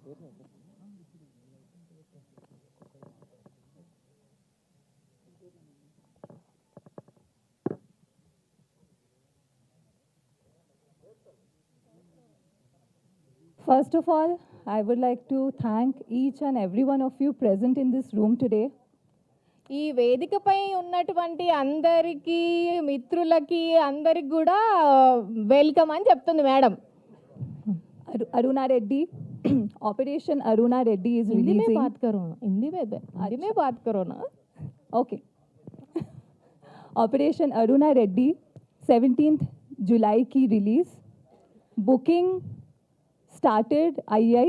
First of all, I would like to thank each and every one of you present in this room today. ఈ వేదికపై ఉన్నటువంటి అందరికీ మిత్రులకి అందరికి కూడా వెల్కమ్ అని చెప్తుంది madam. Aruna Reddy, Operation Aruna Reddy is Hindi में releasing. बात करो ना, हिंदी में बात करो ना. Okay. Operation Aruna Reddy, 17th July की release. Booking started II.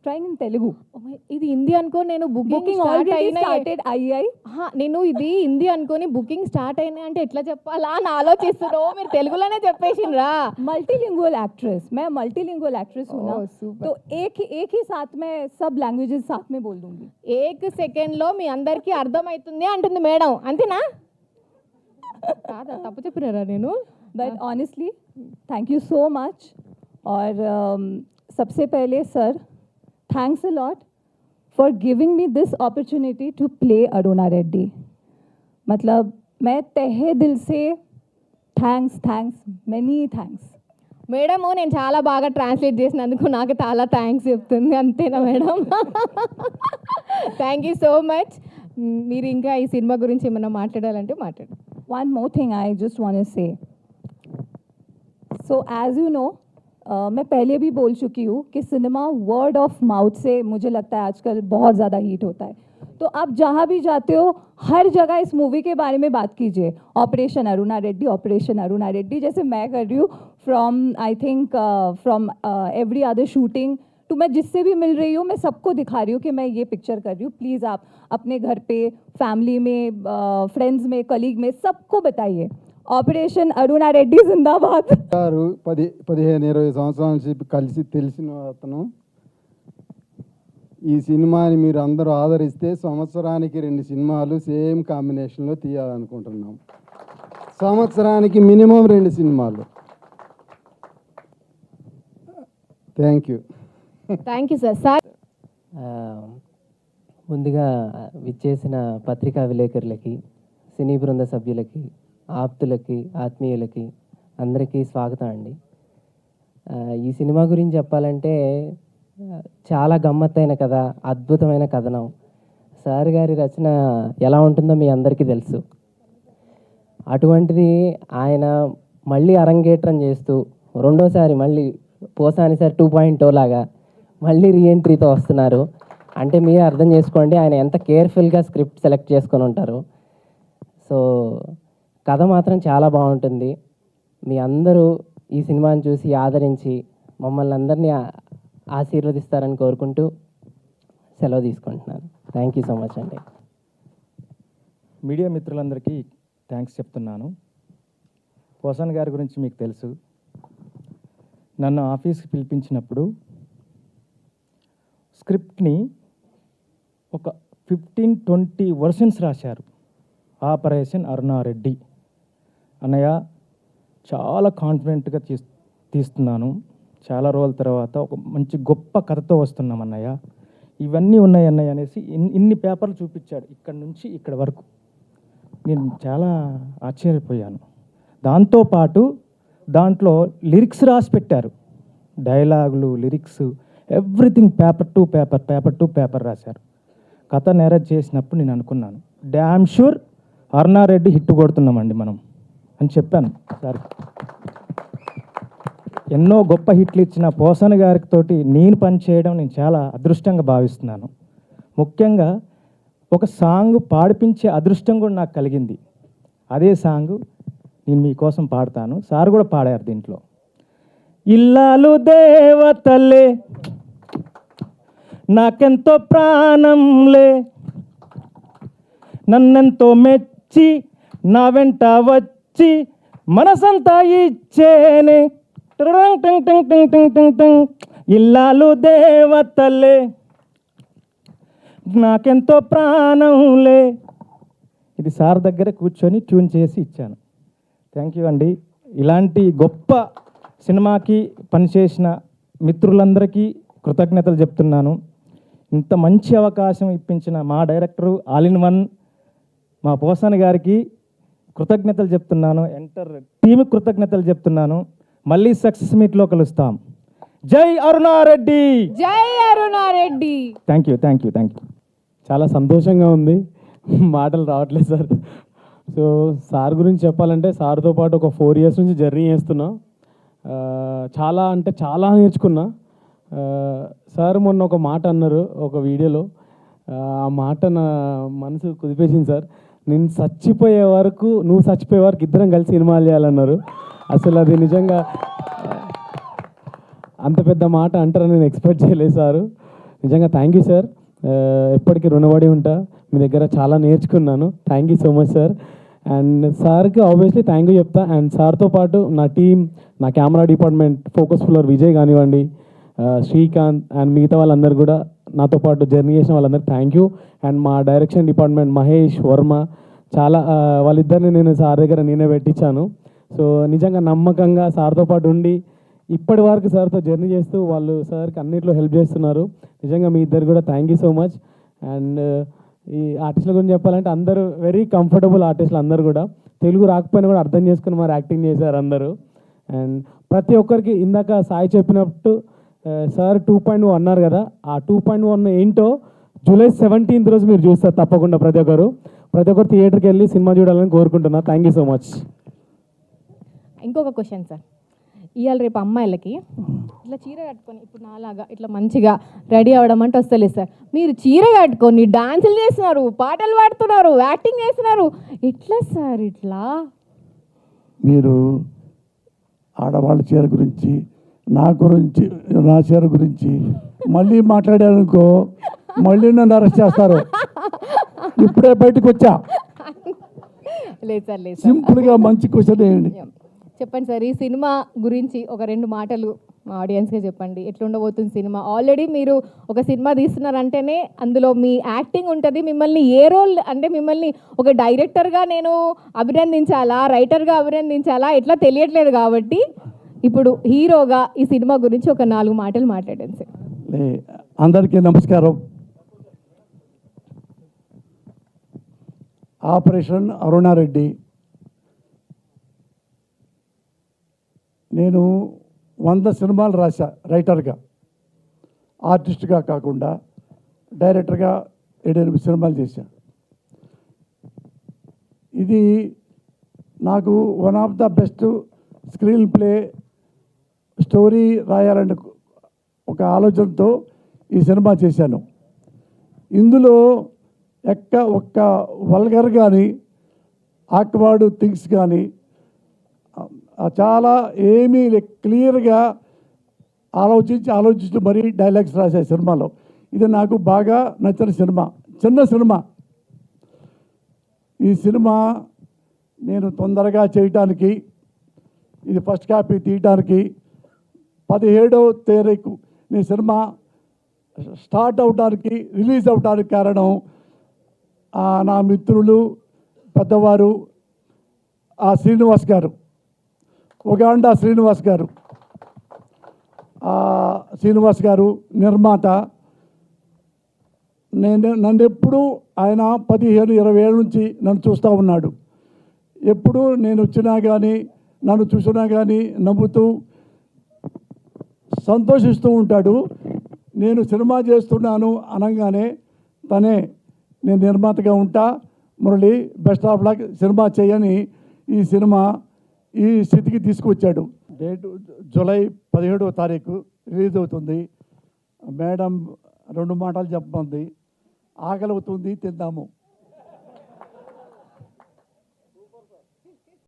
Trying in Telugu. ఇది హిందీ అనుకో నేను Booking బుకింగ్ స్టార్ట్ already అయినా started II. నేను ఇది హిందీ అనుకొని బుకింగ్ స్టార్ట్ అయినా అంటే ఎట్లా చెప్పాలా అని ఆలోచిస్తున్నావు. మీరు తెలుగులోనే చెప్పేసిండ్రా. मल्टीलिंगुअल एक्ट्रेस, मैं मल्टीलिंगुअल एक्ट्रेस हूँ ना, ओह, super. तो एक ही साथ में सब लैंग्वेजेस साथ में बोल दूंगी. ఏక సెకండ్ లో మీ అందరికీ అర్థమవుతుంది అంటుంది మేడం. అంతేనా? కాదా, తప్పు చెప్పినారా నేను? But honestly thank you so much. और सबसे पहले sir, thanks a lot for giving me this opportunity to play Aruna Reddy. मतलब मैं तहे दिल से थैंक्स मेनी थैंक्स. మేడం నేను చాలా బాగా ట్రాన్స్లేట్ చేసినందుకు నాకు చాలా థ్యాంక్స్ చెప్తుంది. అంతేనా madam? Thank you so much. మీరు ఇంకా ఈ సినిమా గురించి ఏమైనా మాట్లాడాలంటే మాట్లాడు. One more thing I just want to say. So as you know, मैं पहले भी बोल चुकी हूँ कि सिनेमा वर्ड ऑफ माउथ से मुझे लगता है आजकल बहुत ज़्यादा हीट होता है. तो आप जहाँ भी जाते हो हर जगह इस मूवी के बारे में बात कीजिए. ऑपरेशन अरुणा रेड्डी जैसे मैं कर रही हूँ from I think from every other shooting तो मैं जिससे भी मिल रही हूँ मैं सबको दिखा रही हूँ कि मैं ये पिक्चर कर रही हूँ. प्लीज़ आप अपने घर पे, फैमिली में, फ्रेंड्स में, कलीग में सबको बताइए ఆపరేషన్ అరుణా రెడ్డి జిందాబాద్. 15-20 సంవత్సరాల నుంచి కలిసి తెలిసిన అతను. ఈ సినిమాని మీరు అందరూ ఆదరిస్తే సంవత్సరానికి 2 సినిమాలు సేమ్ కాంబినేషన్లో తీయాలనుకుంటున్నాం. సంవత్సరానికి మినిమం 2 సినిమాలు. Thank you. Thank you sir. Sir ముందుగా విచ్చేసిన పత్రికా విలేకరులకి, సినీ బృంద సభ్యులకి, ఆప్తులకి, ఆత్మీయులకి అందరికీ స్వాగతం అండి. ఈ సినిమా గురించి చెప్పాలంటే చాలా గమ్మత్తైన కథ, అద్భుతమైన కథనం. సార్ గారి రచన ఎలా ఉంటుందో మీ అందరికీ తెలుసు. అటువంటిది ఆయన మళ్ళీ అరంగేట్రం చేస్తూ రెండోసారి మళ్ళీ పోసాని సార్ 2.0 లాగా మళ్ళీ రీఎంట్రీతో వస్తున్నారు అంటే మీరు అర్థం చేసుకోండి ఆయన ఎంత కేర్ఫుల్గా స్క్రిప్ట్ సెలెక్ట్ చేసుకొని ఉంటారు. సో కథ మాత్రం చాలా బాగుంటుంది. మీ అందరూ ఈ సినిమాని చూసి ఆదరించి మమ్మల్ని అందరినీ ఆశీర్వదిస్తారని కోరుకుంటూ సెలవు తీసుకుంటున్నాను. థ్యాంక్ యూ సో మచ్ అండి. మీడియా మిత్రులందరికీ థ్యాంక్స్ చెప్తున్నాను. పోసాన్ గారి గురించి మీకు తెలుసు. నన్ను ఆఫీస్కి పిలిపించినప్పుడు స్క్రిప్ట్ని ఒక 15-20 వర్షన్స్ రాశారు. ఆపరేషన్ అరుణా రెడ్డి అన్నయ్య చాలా కాన్ఫిడెంట్గా తీస్తున్నాను. చాలా రోజుల తర్వాత ఒక మంచి గొప్ప కథతో వస్తున్నాం అన్నయ్య. ఇవన్నీ ఉన్నాయి అన్నయ్య అనేసి ఇన్ని పేపర్లు చూపించాడు ఇక్కడి నుంచి ఇక్కడ వరకు. నేను చాలా ఆశ్చర్యపోయాను. దాంతోపాటు దాంట్లో లిరిక్స్ రాసి పెట్టారు. డైలాగులు, lyrics, everything paper to paper రాశారు. కథ నేరేట్ చేసినప్పుడు నేను అనుకున్నాను damn sure Aruna Reddy hit కొడుతున్నామండి మనం అని చెప్పాను సార్. ఎన్నో గొప్ప హిట్లు ఇచ్చిన పోసాన్ గారితో నేను పనిచేయడం నేను చాలా అదృష్టంగా భావిస్తున్నాను. ముఖ్యంగా ఒక సాంగ్ పాడిపించే అదృష్టం కూడా నాకు కలిగింది. అదే సాంగ్ నేను మీకోసం పాడతాను. సార్ కూడా పాడారు దీంట్లో. ఇల్లాలు దేవతలే నాకెంతో ప్రాణంలే, నన్నెంతో మెచ్చి నా వెంట వచ్చి మనసంతా ఇచ్చేనే, ఇల్లాలు దేవతలే నాకెంతో ప్రాణంలే. ఇది సార్ దగ్గర కూర్చొని ట్యూన్ చేసి ఇచ్చాను. థ్యాంక్ యూ అండి. ఇలాంటి గొప్ప సినిమాకి పనిచేసిన మిత్రులందరికీ కృతజ్ఞతలు చెప్తున్నాను. ఇంత మంచి అవకాశం ఇప్పించిన మా డైరెక్టరు ఆల్ ఇన్ వన్ మా పోసాని గారికి కృతజ్ఞతలు చెప్తున్నాను. ఎంటర్ టీమ్ కృతజ్ఞతలు చెప్తున్నాను. మళ్ళీ సక్సెస్ మీట్లో కలుస్తాం. జై అరుణారెడ్డి. జై అరుణారెడ్డి. Thank you. చాలా సంతోషంగా ఉంది, మాటలు రావట్లేదు సార్. సో సార్ గురించి చెప్పాలంటే సార్తో పాటు ఒక 4 years నుంచి జర్నీ చేస్తున్నా. చాలా అంటే చాలా నేర్చుకున్నా. సార్ మొన్న ఒక మాట అన్నారు ఒక వీడియోలో, ఆ మాట నా మనసు కుదిపేసింది సార్. నువ్వు చచ్చిపోయే వరకు ఇద్దరం కలిసి సినిమాలు చేయాలన్నారు. అసలు అది నిజంగా అంత పెద్ద మాట అంటారని నేను ఎక్స్పెక్ట్ చేయలేదు సార్. నిజంగా థ్యాంక్ యూ సార్. ఎప్పటికీ రుణపడి ఉంటా, మీ దగ్గర చాలా నేర్చుకున్నాను. Thank you so much sir. And సార్కి ఆబ్వియస్లీ థ్యాంక్ యూ చెప్తా. అండ్ సార్తో పాటు నా టీం, నా camera department focus fuller Vijay కానివ్వండి, శ్రీకాంత్ అండ్ మిగతా వాళ్ళందరూ కూడా నాతో పాటు జర్నీ చేసిన వాళ్ళందరికీ థ్యాంక్ యూ. అండ్ మా డైరెక్షన్ డిపార్ట్మెంట్ మహేష్ వర్మ, చాలా వాళ్ళిద్దరిని నేను సార్ దగ్గర నేనే పెట్టించాను. సో నిజంగా నమ్మకంగా సార్తో పాటు ఉండి ఇప్పటి వరకు సార్తో జర్నీ చేస్తూ వాళ్ళు సార్కి అన్నిట్లో హెల్ప్ చేస్తున్నారు. నిజంగా మీ ఇద్దరు కూడా thank you so much. And ఈ ఆర్టిస్టుల గురించి చెప్పాలంటే అందరూ వెరీ కంఫర్టబుల్ ఆర్టిస్టులు, అందరూ కూడా తెలుగు రాకపోయినా కూడా అర్థం చేసుకుని మరి యాక్టింగ్ చేశారు అందరూ. అండ్ ప్రతి ఒక్కరికి ఇందాక సాయి చెప్పినట్టు సార్ 2.0 అన్నారు కదా, ఆ 2.1 ఏంటో జూలై 17th రోజు మీరు చూస్తారు తప్పకుండా. ప్రతి ఒక్కరు థియేటర్కి వెళ్ళి సినిమా చూడాలని కోరుకుంటున్నా. Thank you so much. ఇంకొక క్వశ్చన్ సార్, ఇవాళ రేపు అమ్మాయిలకి ఇట్లా చీర కట్టుకొని ఇప్పుడు నాలాగా ఇట్లా మంచిగా రెడీ అవ్వడం అంటే వస్తలేదు సార్. మీరు చీర కట్టుకొని డాన్సులు చేస్తున్నారు, పాటలు పాడుతున్నారు, యాక్టింగ్ చేస్తున్నారు, ఎట్లా సార్ ఇట్లా? మీరు ఆడవాళ్ళ చీర గురించి, నా చీర గురించి మళ్ళీ మాట్లాడారనుకో, మళ్ళీ నన్ను అరెస్ట్ చేస్తారు. ఇప్పుడే బయటకు వచ్చా. లేదు సార్, లేదు సార్. సింపుల్గా మంచి క్వశ్చన్ వేయండి. చెప్పండి సార్, ఈ సినిమా గురించి ఒక 2 మాటలు మా ఆడియన్స్గా చెప్పండి. ఎట్లుండబోతుంది సినిమా? ఆల్రెడీ మీరు ఒక సినిమా తీస్తున్నారంటేనే అందులో మీ యాక్టింగ్ ఉంటుంది. మిమ్మల్ని ఏ రోల్ అంటే మిమ్మల్ని ఒక డైరెక్టర్గా నేను అభినందించాలా, రైటర్గా అభినందించాలా ఎట్లా తెలియట్లేదు. కాబట్టి ఇప్పుడు హీరోగా ఈ సినిమా గురించి ఒక 4 మాటలు మాట్లాడండి సార్. అందరికీ నమస్కారం. ఆపరేషన్ అరుణారెడ్డి. నేను 100 సినిమాలు రాశా రైటర్గా, ఆర్టిస్ట్గా కాకుండా డైరెక్టర్గా 7-8 సినిమాలు చేశా. ఇది నాకు one of the best screen play story రాయాలని ఒక ఆలోచనతో ఈ సినిమా చేశాను. ఇందులో ఒక్క వల్గర్ కానీ ఆక్వర్డ్ థింగ్స్ కానీ చాలా ఏమీ క్లియర్గా ఆలోచించి మరీ డైలాగ్స్ రాసే సినిమాలో ఇది నాకు బాగా నచ్చిన సినిమా. చిన్న సినిమా. ఈ సినిమా నేను తొందరగా చేయటానికి, ఇది ఫస్ట్ కాపీ తీయటానికి 17వ తారీఖు నేను సినిమా స్టార్ట్ అవడానికి, రిలీజ్ అవడానికి కారణం నా మిత్రులు పెద్దవారు శ్రీనివాస్ గారు, ఉగాండా శ్రీనివాస్ గారు నిర్మాత. నన్ను ఎప్పుడు ఆయన 15-20 ఏళ్ళ నుంచి నన్ను చూస్తూ ఉన్నాడు. ఎప్పుడు నేను వచ్చినా కానీ నన్ను చూసినా కానీ నవ్వుతూ సంతోషిస్తూ ఉంటాడు. నేను సినిమా చేస్తున్నాను అనగానే నేను నిర్మాతగా ఉంటా, Murali best of luck, cinema చేయని ఈ సినిమా ఈ స్థితికి తీసుకొచ్చాడు. డేటు జూలై 17వ తారీఖు రిలీజ్ అవుతుంది. మేడం 2 మాటలు చెప్పమంది. ఆకలి అవుతుంది, తిందాము.